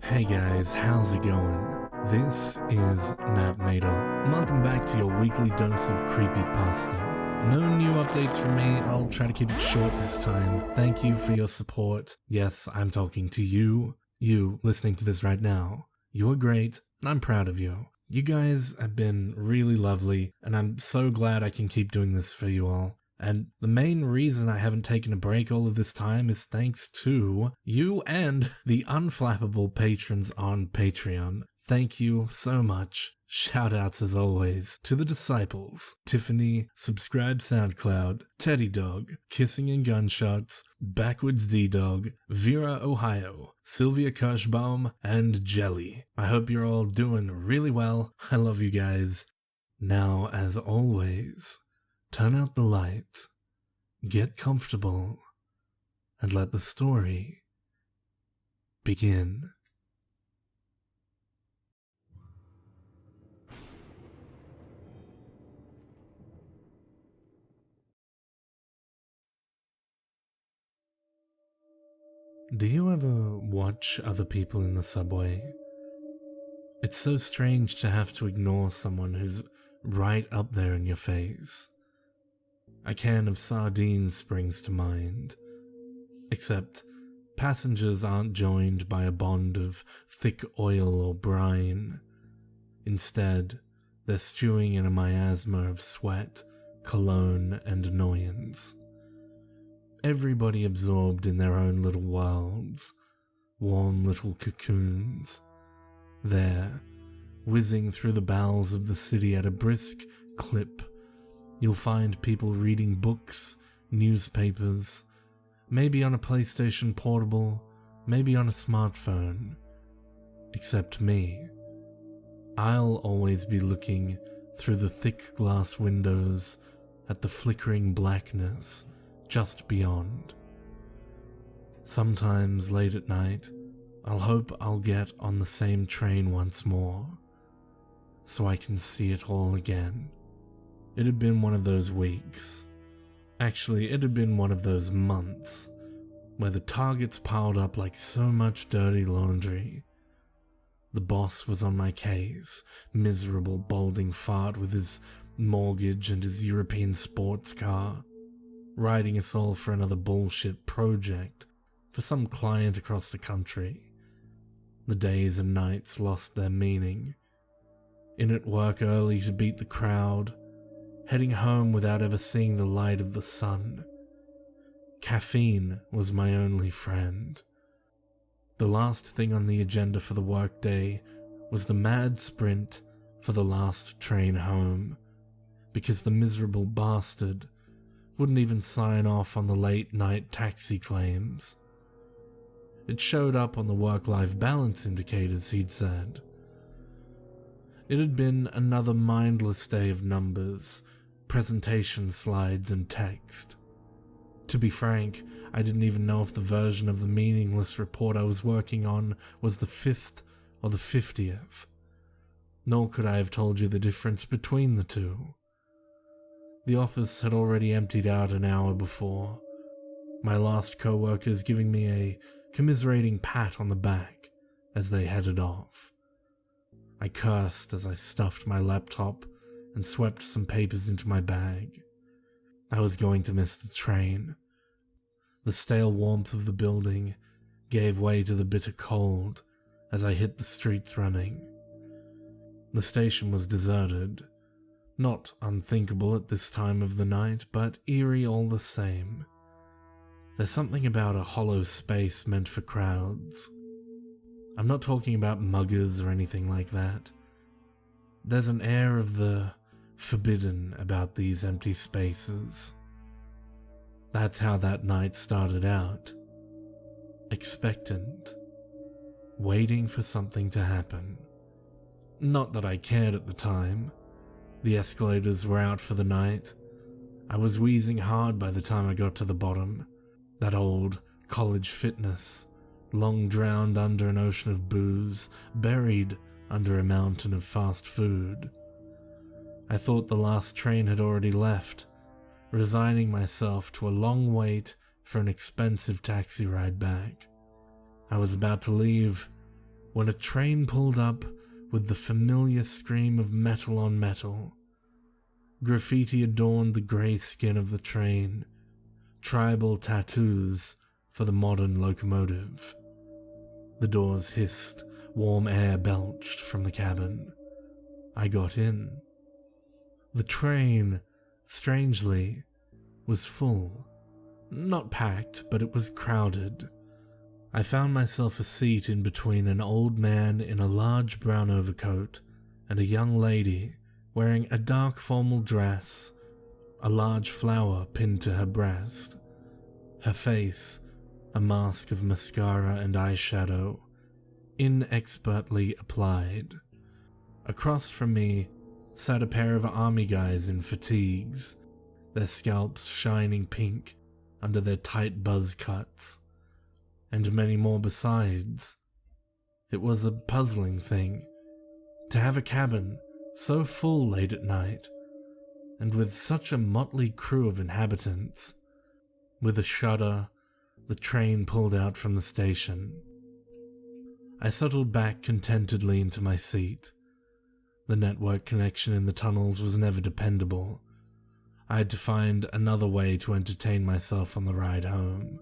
Hey guys, how's it going? This is Matt Nader. Welcome back to your weekly dose of creepypasta. No new updates from me, I'll try to keep it short this time. Thank you for your support. Yes, I'm talking to you listening to this right now. You're great, and I'm proud of you. You guys have been really lovely, and I'm so glad I can keep doing this for you all. And the main reason I haven't taken a break all of this time is thanks to you and the unflappable patrons on Patreon. Thank you so much. Shoutouts as always to the disciples, Tiffany, Subscribe SoundCloud, Teddy Dog, Kissing and Gunshots, Backwards D-Dog, Vera Ohio, Sylvia Kirschbaum, and Jelly. I hope you're all doing really well. I love you guys. Now, as always, turn out the lights, get comfortable, and let the story begin. Do you ever watch other people in the subway? It's so strange to have to ignore someone who's right up there in your face. A can of sardines springs to mind. Except, passengers aren't joined by a bond of thick oil or brine. Instead, they're stewing in a miasma of sweat, cologne, and annoyance. Everybody absorbed in their own little worlds, warm little cocoons. There, whizzing through the bowels of the city at a brisk clip, you'll find people reading books, newspapers, maybe on a PlayStation Portable, maybe on a smartphone. Except me. I'll always be looking through the thick glass windows at the flickering blackness just beyond. Sometimes late at night, I'll hope I'll get on the same train once more, so I can see it all again. It had been one of those weeks. Actually, it had been one of those months where the targets piled up like so much dirty laundry. The boss was on my case, miserable balding fart with his mortgage and his European sports car, riding us all for another bullshit project for some client across the country. The days and nights lost their meaning. In at work early to beat the crowd, heading home without ever seeing the light of the sun. Caffeine was my only friend. The last thing on the agenda for the workday was the mad sprint for the last train home, because the miserable bastard wouldn't even sign off on the late night taxi claims. It showed up on the work-life balance indicators, he'd said. It had been another mindless day of numbers, presentation slides, and text. To be frank, I didn't even know if the version of the meaningless report I was working on was the 5th or the 50th. Nor could I have told you the difference between the two. The office had already emptied out an hour before, my last co-workers giving me a commiserating pat on the back as they headed off. I cursed as I stuffed my laptop and swept some papers into my bag. I was going to miss the train. The stale warmth of the building gave way to the bitter cold as I hit the streets running. The station was deserted. Not unthinkable at this time of the night, but eerie all the same. There's something about a hollow space meant for crowds. I'm not talking about muggers or anything like that. There's an air of the forbidden about these empty spaces. That's how that night started out. Expectant. Waiting for something to happen. Not that I cared at the time. The escalators were out for the night. I was wheezing hard by the time I got to the bottom. That old college fitness, long drowned under an ocean of booze, buried under a mountain of fast food. I thought the last train had already left, resigning myself to a long wait for an expensive taxi ride back. I was about to leave when a train pulled up with the familiar scream of metal on metal. Graffiti adorned the grey skin of the train, tribal tattoos for the modern locomotive. The doors hissed, warm air belched from the cabin. I got in. The train, strangely, was full. Not packed, but it was crowded. I found myself a seat in between an old man in a large brown overcoat and a young lady wearing a dark formal dress, a large flower pinned to her breast. Her face, a mask of mascara and eyeshadow, inexpertly applied. Across from me sat a pair of army guys in fatigues, their scalps shining pink under their tight buzz cuts, and many more besides. It was a puzzling thing to have a cabin so full late at night, and with such a motley crew of inhabitants. With a shudder, the train pulled out from the station. I settled back contentedly into my seat. The network connection in the tunnels was never dependable. I had to find another way to entertain myself on the ride home.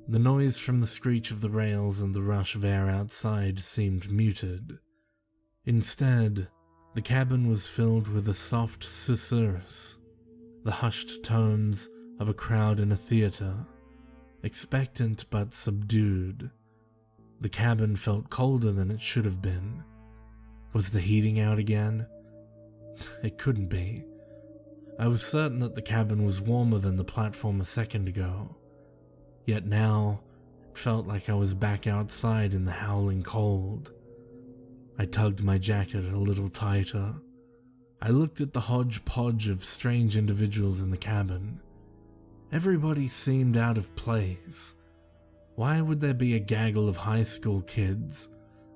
The noise from the screech of the rails and the rush of air outside seemed muted. Instead, the cabin was filled with a soft susurrus, the hushed tones of a crowd in a theater, expectant but subdued. The cabin felt colder than it should have been. Was the heating out again? It couldn't be. I was certain that the cabin was warmer than the platform a second ago. Yet now, it felt like I was back outside in the howling cold. I tugged my jacket a little tighter. I looked at the hodgepodge of strange individuals in the cabin. Everybody seemed out of place. Why would there be a gaggle of high school kids,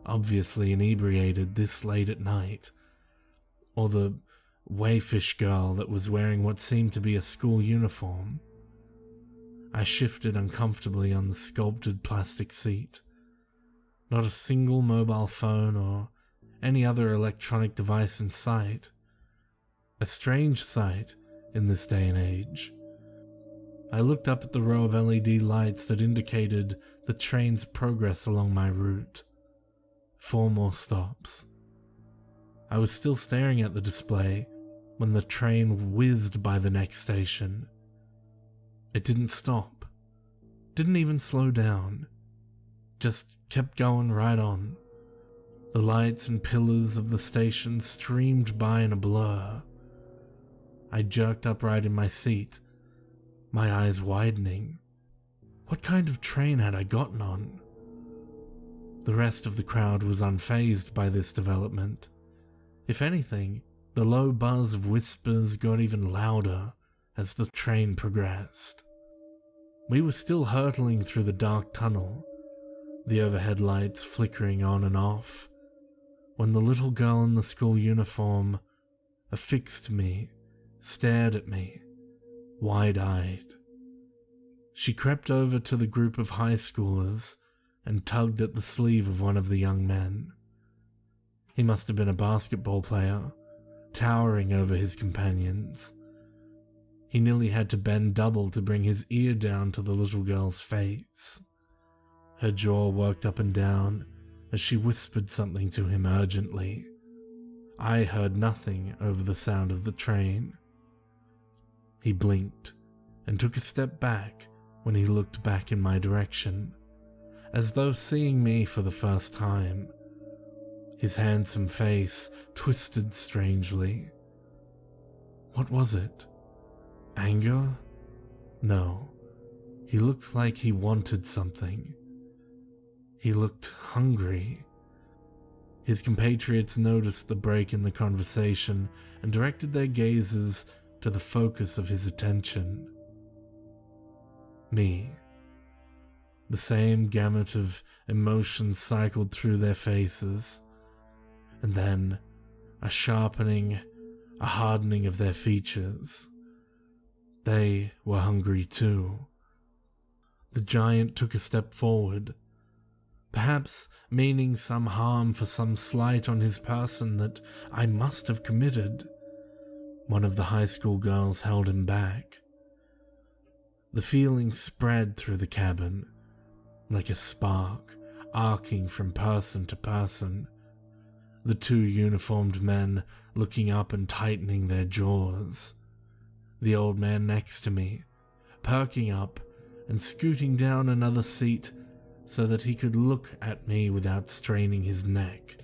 obviously inebriated this late at night? Or the wayfish girl that was wearing what seemed to be a school uniform? I shifted uncomfortably on the sculpted plastic seat. Not a single mobile phone or any other electronic device in sight. A strange sight in this day and age. I looked up at the row of LED lights that indicated the train's progress along my route. 4 more stops. I was still staring at the display when the train whizzed by the next station. It didn't stop. Didn't even slow down. Just kept going right on. The lights and pillars of the station streamed by in a blur. I jerked upright in my seat, my eyes widening. What kind of train had I gotten on? The rest of the crowd was unfazed by this development. If anything, the low buzz of whispers got even louder as the train progressed. We were still hurtling through the dark tunnel, the overhead lights flickering on and off, when the little girl in the school uniform affixed me, stared at me, wide-eyed. She crept over to the group of high schoolers and tugged at the sleeve of one of the young men. He must have been a basketball player, towering over his companions. He nearly had to bend double to bring his ear down to the little girl's face. Her jaw worked up and down as she whispered something to him urgently. I heard nothing over the sound of the train. He blinked and took a step back when he looked back in my direction, as though seeing me for the first time. His handsome face twisted strangely. What was it? Anger? No. He looked like he wanted something. He looked hungry. His compatriots noticed the break in the conversation and directed their gazes to the focus of his attention. Me. The same gamut of emotions cycled through their faces, and then a sharpening, a hardening of their features. They were hungry too. The giant took a step forward. perhaps meaning some harm for some slight on his person that I must have committed. One of the high school girls held him back. The feeling spread through the cabin, like a spark arcing from person to person, the two uniformed men looking up and tightening their jaws, the old man next to me perking up and scooting down another seat so that he could look at me without straining his neck.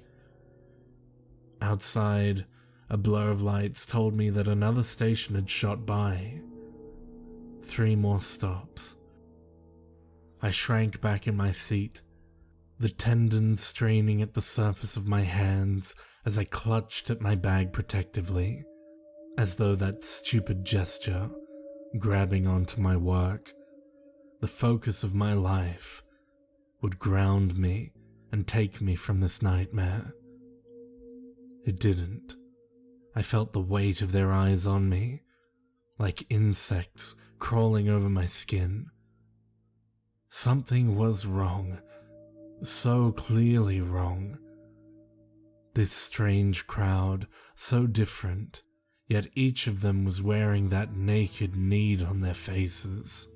Outside, a blur of lights told me that another station had shot by. 3 more stops. I shrank back in my seat, the tendons straining at the surface of my hands as I clutched at my bag protectively, as though that stupid gesture, grabbing onto my work, the focus of my life, would ground me and take me from this nightmare. It didn't. I felt the weight of their eyes on me, like insects crawling over my skin. Something was wrong, so clearly wrong. This strange crowd, so different, yet each of them was wearing that naked need on their faces.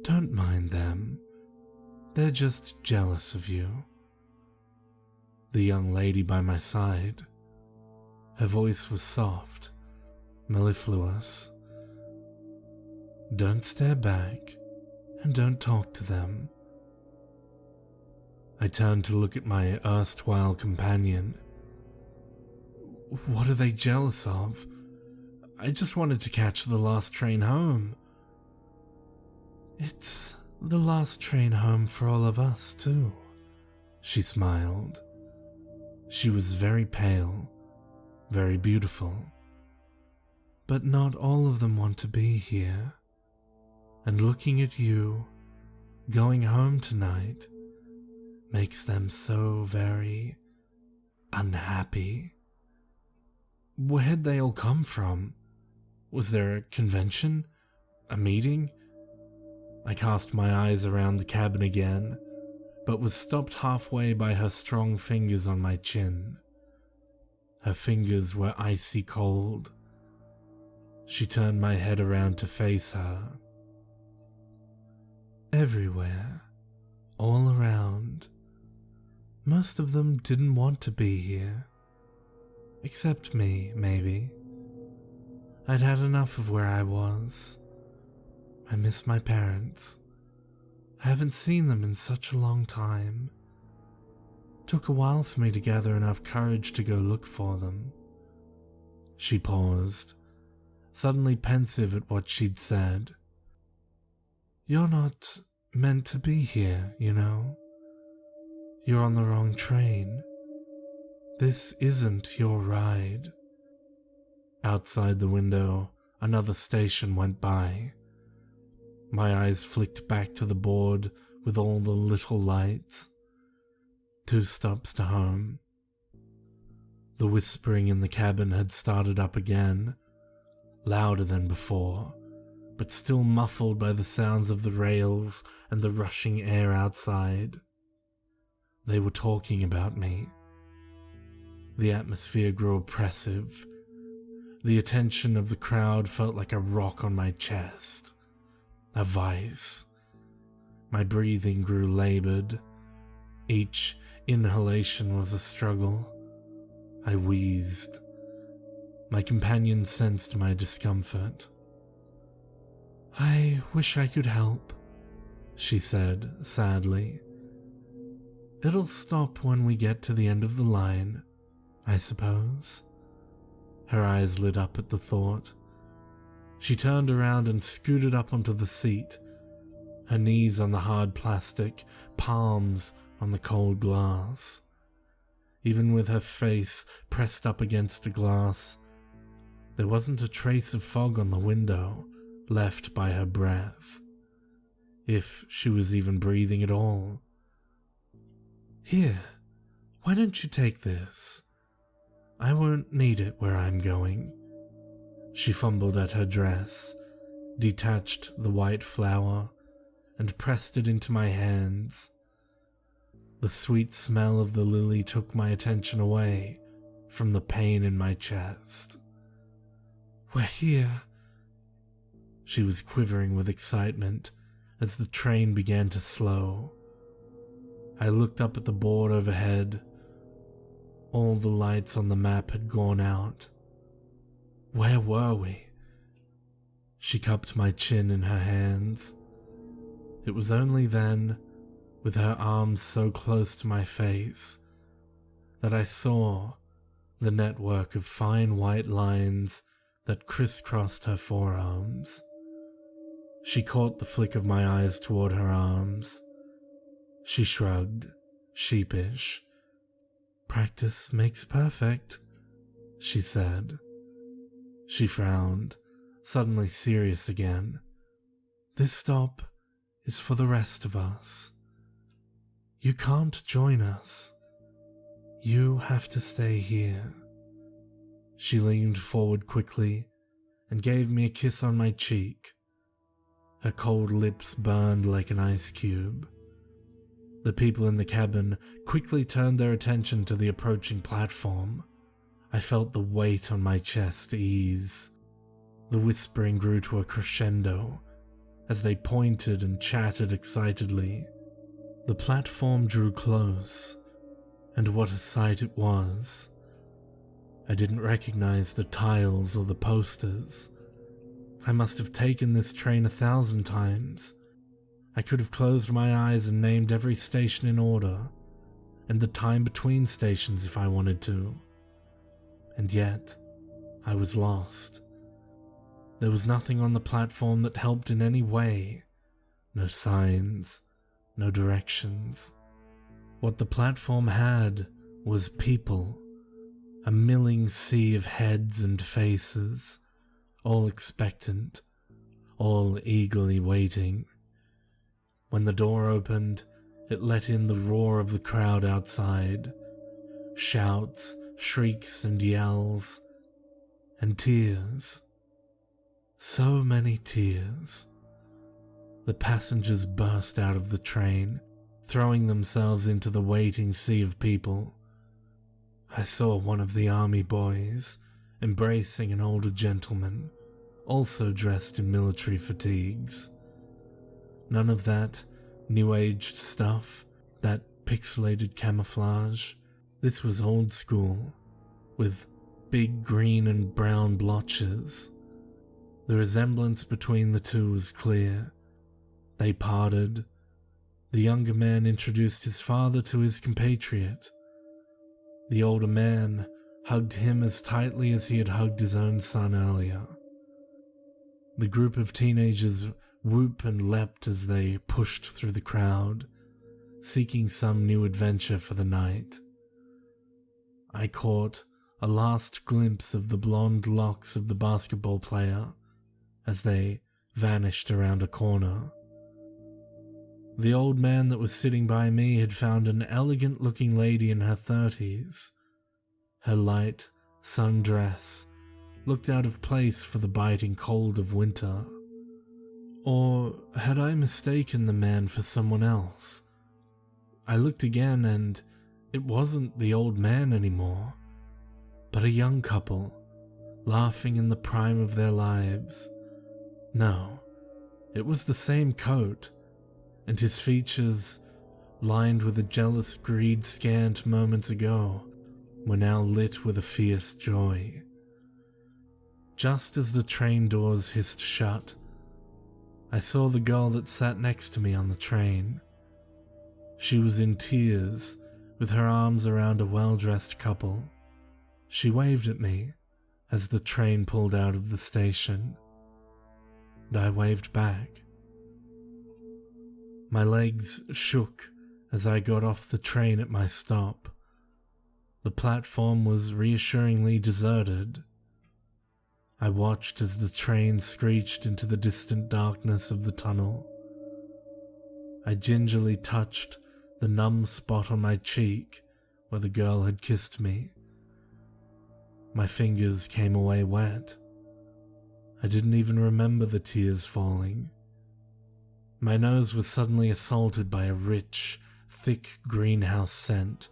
Don't mind them. They're just jealous of you. The young lady by my side. Her voice was soft, mellifluous. Don't stare back, and don't talk to them. I turned to look at my erstwhile companion. What are they jealous of? I just wanted to catch the last train home. It's the last train home for all of us, too, she smiled. She was very pale, very beautiful. But not all of them want to be here. And looking at you, going home tonight, makes them so very unhappy. Where'd they all come from? Was there a convention? A meeting? I cast my eyes around the cabin again, but was stopped halfway by her strong fingers on my chin. Her fingers were icy cold. She turned my head around to face her. Everywhere, all around. Most of them didn't want to be here. Except me, maybe. I'd had enough of where I was. I miss my parents. I haven't seen them in such a long time. Took a while for me to gather enough courage to go look for them. She paused, suddenly pensive at what she'd said. You're not meant to be here, you know. You're on the wrong train. This isn't your ride. Outside the window, another station went by. My eyes flicked back to the board with all the little lights. 2 stops to home. The whispering in the cabin had started up again, louder than before, but still muffled by the sounds of the rails and the rushing air outside. They were talking about me. The atmosphere grew oppressive. The attention of the crowd felt like a rock on my chest, a vice. My breathing grew labored. Each inhalation was a struggle. I wheezed. My companion sensed my discomfort. I wish I could help, she said sadly. It'll stop when we get to the end of the line, I suppose. Her eyes lit up at the thought. She turned around and scooted up onto the seat, her knees on the hard plastic, palms on the cold glass. Even with her face pressed up against the glass, there wasn't a trace of fog on the window left by her breath, if she was even breathing at all. Here, why don't you take this? I won't need it where I'm going. She fumbled at her dress, detached the white flower, and pressed it into my hands. The sweet smell of the lily took my attention away from the pain in my chest. "We're here." She was quivering with excitement as the train began to slow. I looked up at the board overhead. All the lights on the map had gone out. Where were we? She cupped my chin in her hands. It was only then, with her arms so close to my face, that I saw the network of fine white lines that crisscrossed her forearms. She caught the flick of my eyes toward her arms. She shrugged, sheepish. "Practice makes perfect," she said. She frowned, suddenly serious again. "This stop is for the rest of us. You can't join us. You have to stay here." She leaned forward quickly and gave me a kiss on my cheek. Her cold lips burned like an ice cube. The people in the cabin quickly turned their attention to the approaching platform. I felt the weight on my chest ease. The whispering grew to a crescendo as they pointed and chatted excitedly. The platform drew close, and what a sight it was. I didn't recognize the tiles or the posters. I must have taken this train 1,000 times. I could have closed my eyes and named every station in order, and the time between stations if I wanted to. And yet, I was lost. There was nothing on the platform that helped in any way. No signs, no directions. What the platform had was people, a milling sea of heads and faces, all expectant, all eagerly waiting. When the door opened, it let in the roar of the crowd outside, shouts, shrieks and yells, and tears. So many tears. The passengers burst out of the train, throwing themselves into the waiting sea of people. I saw one of the army boys embracing an older gentleman, also dressed in military fatigues. None of that new-aged stuff, that pixelated camouflage. This was old school, with big green and brown blotches. The resemblance between the two was clear. They parted. The younger man introduced his father to his compatriot. The older man hugged him as tightly as he had hugged his own son earlier. The group of teenagers whooped and leapt as they pushed through the crowd, seeking some new adventure for the night. I caught a last glimpse of the blonde locks of the basketball player as they vanished around a corner. The old man that was sitting by me had found an elegant-looking lady in her 30s. Her light sundress looked out of place for the biting cold of winter. Or had I mistaken the man for someone else? I looked again and it wasn't the old man anymore, but a young couple, laughing in the prime of their lives. No, it was the same coat, and his features, lined with a jealous greed scanned moments ago, were now lit with a fierce joy. Just as the train doors hissed shut, I saw the girl that sat next to me on the train. She was in tears, with her arms around a well-dressed couple. She waved at me as the train pulled out of the station, and I waved back. My legs shook as I got off the train at my stop. The platform was reassuringly deserted. I watched as the train screeched into the distant darkness of the tunnel. I gingerly touched the numb spot on my cheek where the girl had kissed me. My fingers came away wet. I didn't even remember the tears falling. My nose was suddenly assaulted by a rich, thick greenhouse scent,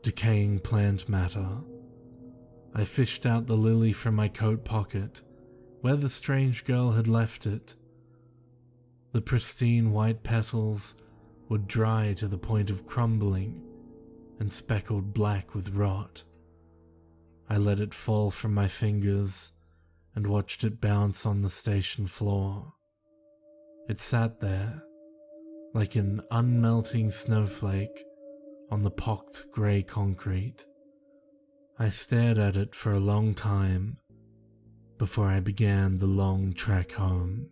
decaying plant matter. I fished out the lily from my coat pocket, where the strange girl had left it. The pristine white petals were dry to the point of crumbling and speckled black with rot. I let it fall from my fingers and watched it bounce on the station floor. It sat there, like an unmelting snowflake on the pocked grey concrete. I stared at it for a long time before I began the long trek home.